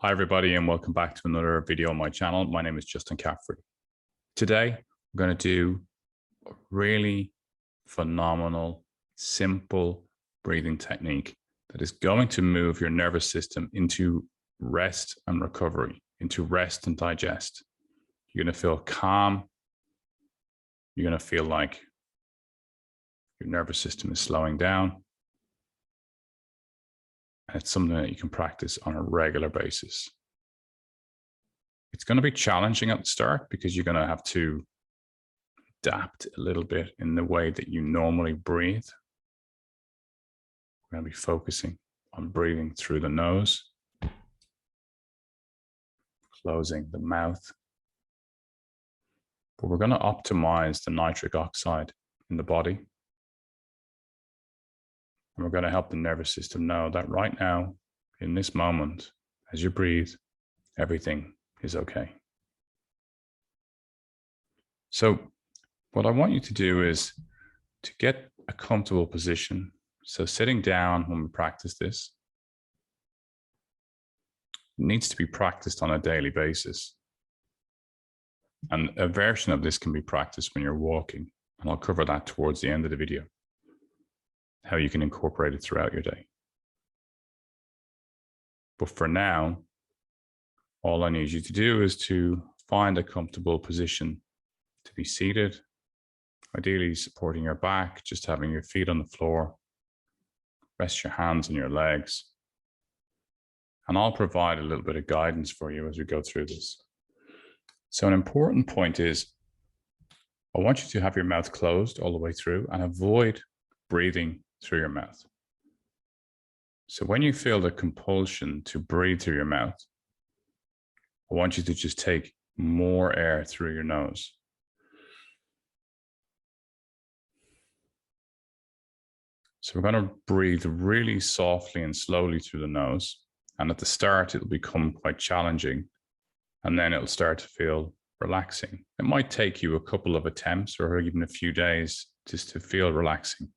Hi, everybody, and welcome back to another video on my channel. My name is Justin Caffrey. Today, we're going to do a really phenomenal, simple breathing technique that is going to move your nervous system into rest and recovery, into rest and digest. You're going to feel calm. You're going to feel like your nervous system is slowing down. And it's something that you can practice on a regular basis. It's going to be challenging at the start because you're going to have to adapt a little bit in the way that you normally breathe. We're going to be focusing on breathing through the nose, closing the mouth. But we're going to optimize the nitric oxide in the body. And we're going to help the nervous system know that right now, in this moment, as you breathe, everything is okay. So what I want you to do is to get a comfortable position. So sitting down when we practice this, it needs to be practiced on a daily basis. And a version of this can be practiced when you're walking. And I'll cover that towards the end of the video, how you can incorporate it throughout your day. But for now, all I need you to do is to find a comfortable position to be seated, ideally supporting your back, just having your feet on the floor. Rest your hands on your legs. And I'll provide a little bit of guidance for you as we go through this. So an important point is, I want you to have your mouth closed all the way through and avoid breathing through your mouth. So when you feel the compulsion to breathe through your mouth, I want you to just take more air through your nose. So we're going to breathe really softly and slowly through the nose. And at the start, it'll become quite challenging. And then it'll start to feel relaxing. It might take you a couple of attempts or even a few days just to feel relaxing.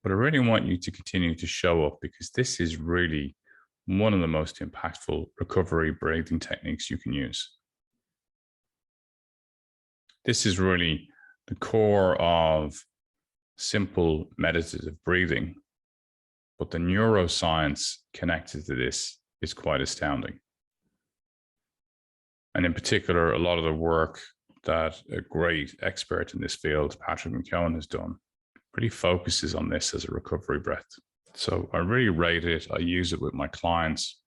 But I really want you to continue to show up because this is really one of the most impactful recovery breathing techniques you can use. This is really the core of simple meditative breathing, but the neuroscience connected to this is quite astounding. And in particular, a lot of the work that a great expert in this field, Patrick McKeown, has done really focuses on this as a recovery breath. So I really rate it. I use it with my clients.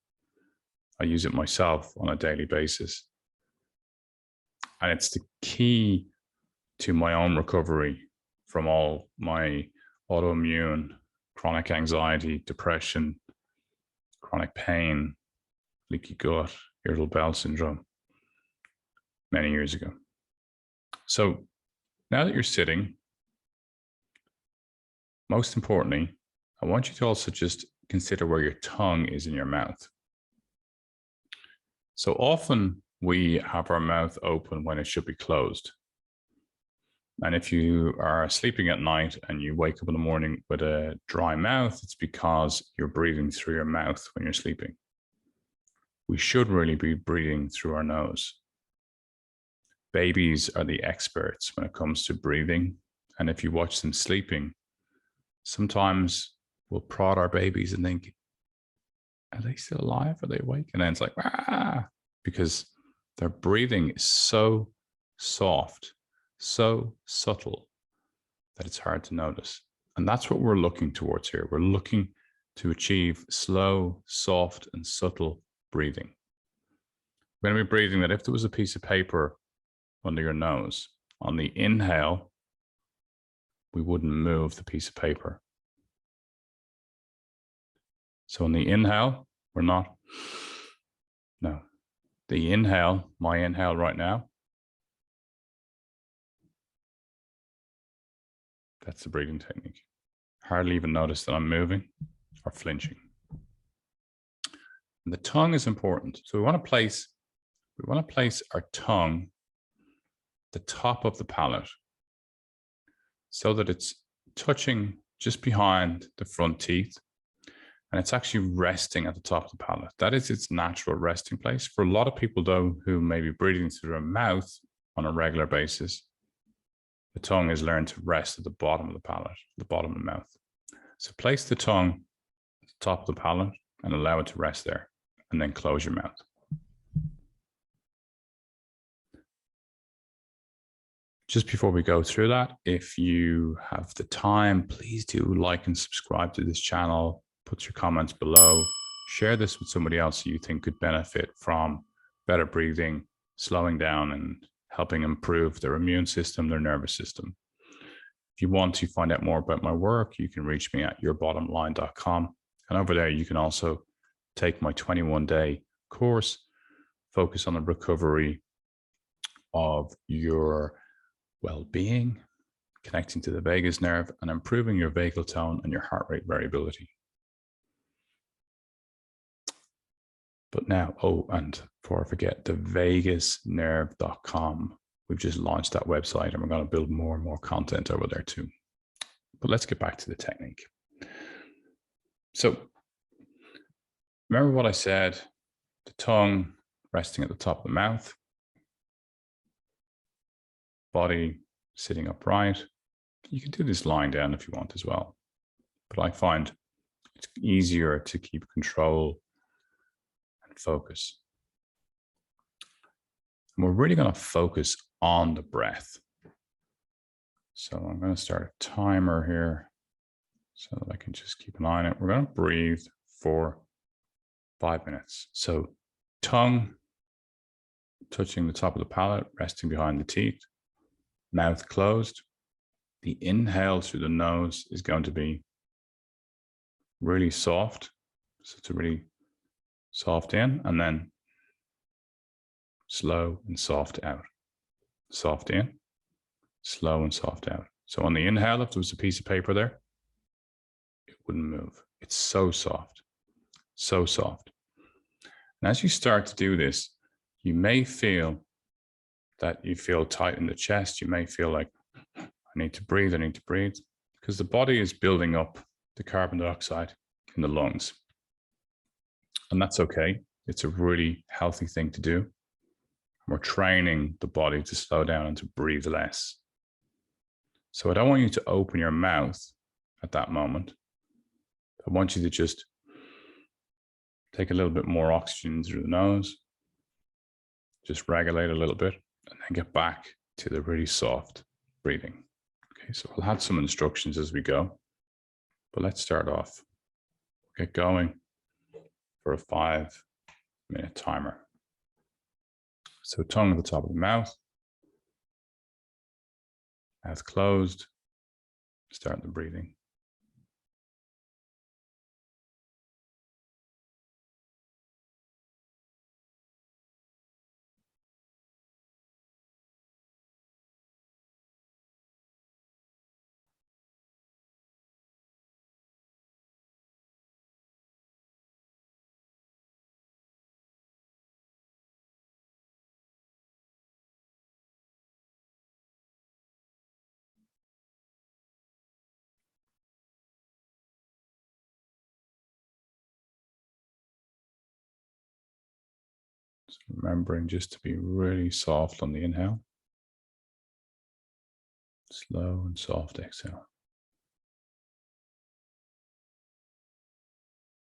I use it myself on a daily basis. And it's the key to my own recovery from all my autoimmune, chronic anxiety, depression, chronic pain, leaky gut, irritable bowel syndrome many years ago. So now that you're sitting, most importantly, I want you to also just consider where your tongue is in your mouth. So often we have our mouth open when it should be closed. And if you are sleeping at night and you wake up in the morning with a dry mouth, it's because you're breathing through your mouth when you're sleeping. We should really be breathing through our nose. Babies are the experts when it comes to breathing. And if you watch them sleeping, sometimes we'll prod our babies and think, are they still alive? Are they awake? And then it's like, ah, because their breathing is so soft, so subtle that it's hard to notice. And that's what we're looking towards here. We're looking to achieve slow, soft, and subtle breathing. We're going to be breathing that if there was a piece of paper under your nose, on the inhale, we wouldn't move the piece of paper. So on the inhale, we're not, no. The inhale, my inhale right now, that's the breathing technique. Hardly even notice that I'm moving or flinching. And the tongue is important. So we want to place our tongue at the top of the palate so that it's touching just behind the front teeth. and it's actually resting at the top of the palate. That is its natural resting place. For a lot of people, though, who may be breathing through their mouth on a regular basis, the tongue is learned to rest at the bottom of the palate, the bottom of the mouth. So place the tongue at the top of the palate and allow it to rest there, and then close your mouth. Just before we go through that, if you have the time, please do like and subscribe to this channel. Put your comments below. Share this with somebody else who you think could benefit from better breathing, slowing down, and helping improve their immune system, their nervous system. If you want to find out more about my work, you can reach me at yourbottomline.com. And over there, you can also take my 21-day course, focus on the recovery of your well-being, connecting to the vagus nerve, and improving your vagal tone and your heart rate variability. But now, and before I forget, the vagusnerve.com. We've just launched that website, and we're going to build more and more content over there too. But let's get back to the technique. So remember what I said, the tongue resting at the top of the mouth, body sitting upright. You can do this lying down if you want as well, but I find it's easier to keep control and focus. And we're really going to focus on the breath. So I'm going to start a timer here so that I can just keep an eye on it. We're going to breathe for 5 minutes. So tongue touching the top of the palate, resting behind the teeth, mouth closed. The inhale through the nose is going to be really soft. So it's a really soft in, and then slow and soft out. Soft in, slow and soft out. So on the inhale, if there was a piece of paper there, it wouldn't move. It's so soft, so soft. And as you start to do this, you may feel that you feel tight in the chest. You may feel like, I need to breathe, because the body is building up the carbon dioxide in the lungs. And that's okay. It's a really healthy thing to do. We're training the body to slow down and to breathe less. So I don't want you to open your mouth at that moment. I want you to just take a little bit more oxygen through the nose, just regulate a little bit, and then get back to the really soft breathing. Okay, so I'll have some instructions as we go, but let's start off. Get going for a 5-minute timer. So tongue at the top of the mouth, mouth closed, start the breathing. So remembering just to be really soft on the inhale, slow and soft exhale.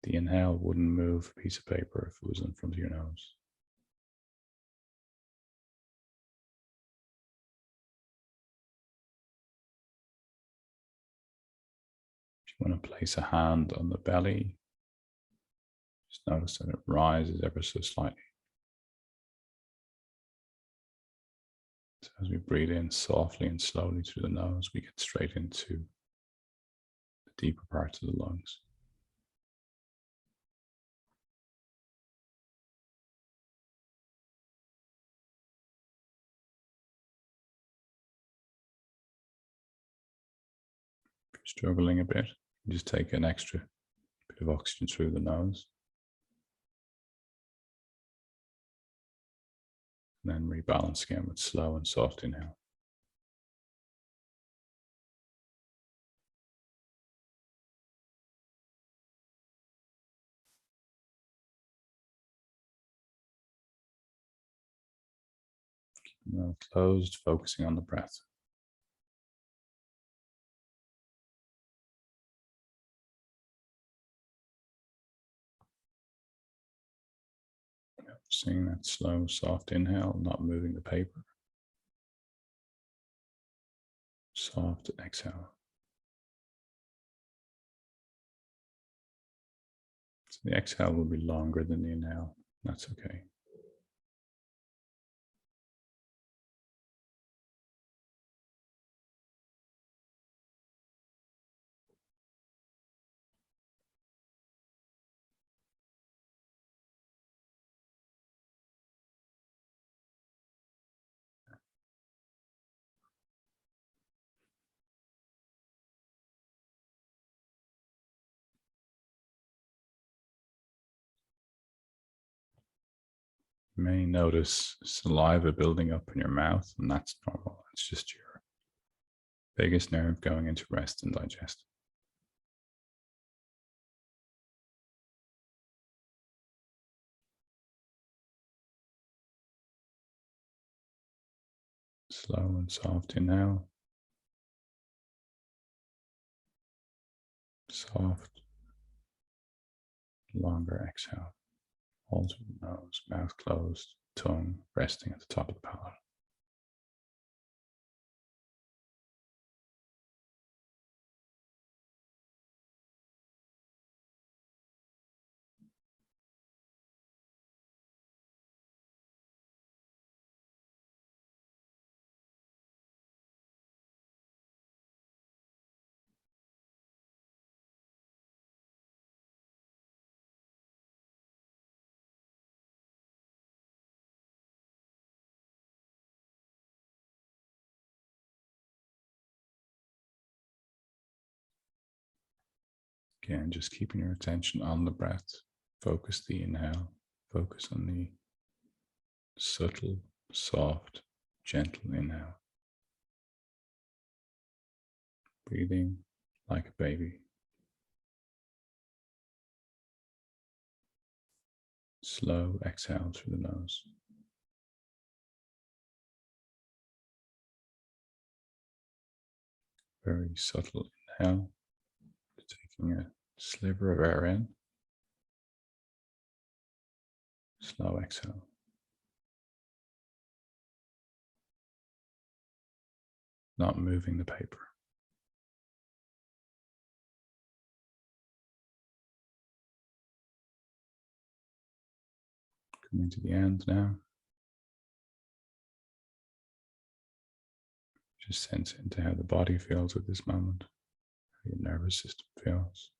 The inhale wouldn't move a piece of paper if it was in front of your nose. If you want to place a hand on the belly, just notice that it rises ever so slightly. So as we breathe in softly and slowly through the nose, we get straight into the deeper parts of the lungs. If you're struggling a bit, just take an extra bit of oxygen through the nose. And then rebalance again with slow and soft inhale. Mouth closed, focusing on the breath. Seeing that slow, soft inhale, not moving the paper. Soft exhale. So the exhale will be longer than the inhale. That's okay. You may notice saliva building up in your mouth, and that's normal. It's just your vagus nerve going into rest and digest. Slow and soft inhale. Soft, longer exhale. All through the nose, mouth closed, tongue resting at the top of the palate. Again, just keeping your attention on the breath. Focus the inhale. Focus on the subtle, soft, gentle inhale. Breathing like a baby. Slow exhale through the nose. Very subtle inhale. Taking a sliver of air in. Slow exhale. Not moving the paper. Coming to the end now. Just sense into how the body feels at this moment, how your nervous system feels.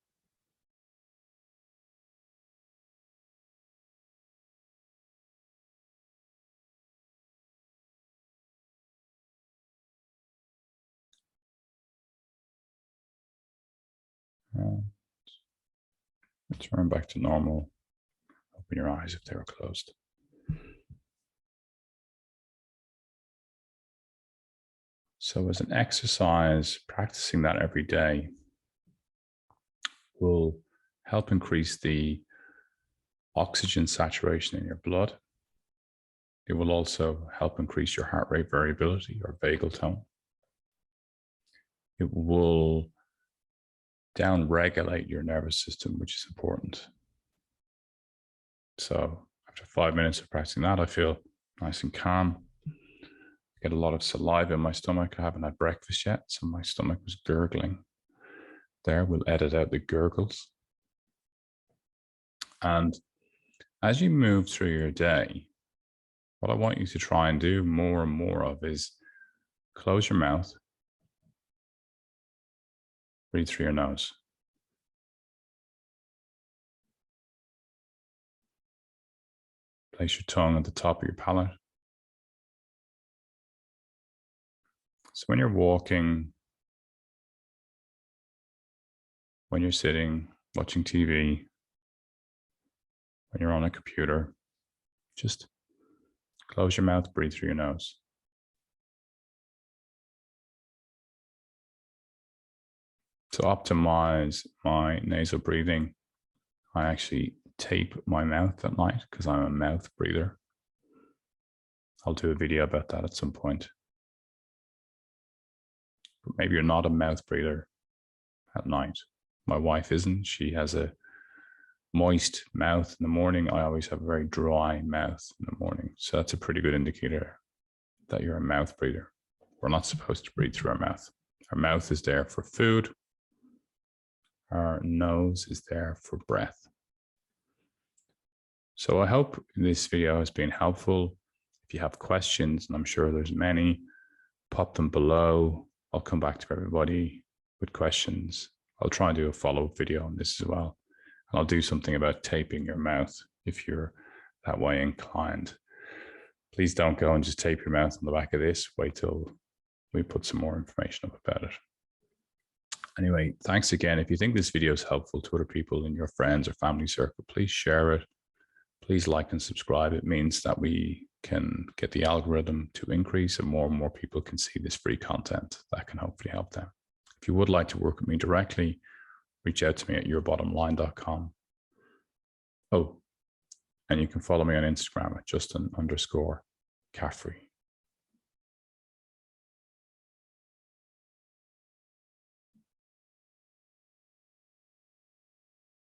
And return back to normal. Open your eyes if they were closed. So as an exercise, practicing that every day will help increase the oxygen saturation in your blood. It will also help increase your heart rate variability or vagal tone. It will down-regulate your nervous system, which is important. So after 5 minutes of practicing that, I feel nice and calm. I get a lot of saliva in my stomach. I haven't had breakfast yet, so my stomach was gurgling. There, we'll edit out the gurgles. And as you move through your day, what I want you to try and do more and more of is close your mouth, breathe through your nose. Place your tongue at the top of your palate. So when you're walking, when you're sitting, watching TV, when you're on a computer, just close your mouth, breathe through your nose. To optimize my nasal breathing, I actually tape my mouth at night because I'm a mouth breather. I'll do a video about that at some point. But maybe you're not a mouth breather at night. My wife isn't. She has a moist mouth in the morning. I always have a very dry mouth in the morning. So that's a pretty good indicator that you're a mouth breather. We're not supposed to breathe through our mouth. Our mouth is there for food. Our nose is there for breath. So I hope this video has been helpful. If you have questions, and I'm sure there's many, pop them below. I'll come back to everybody with questions. I'll try and do a follow-up video on this as well. And I'll do something about taping your mouth if you're that way inclined. Please don't go and just tape your mouth on the back of this. Wait till we put some more information up about it. Anyway, thanks again. If you think this video is helpful to other people in your friends or family circle, please share it. Please like and subscribe. It means that we can get the algorithm to increase and more people can see this free content that can hopefully help them. If you would like to work with me directly, reach out to me at yourbottomline.com. Oh, and you can follow me on Instagram at Justin_Caffrey.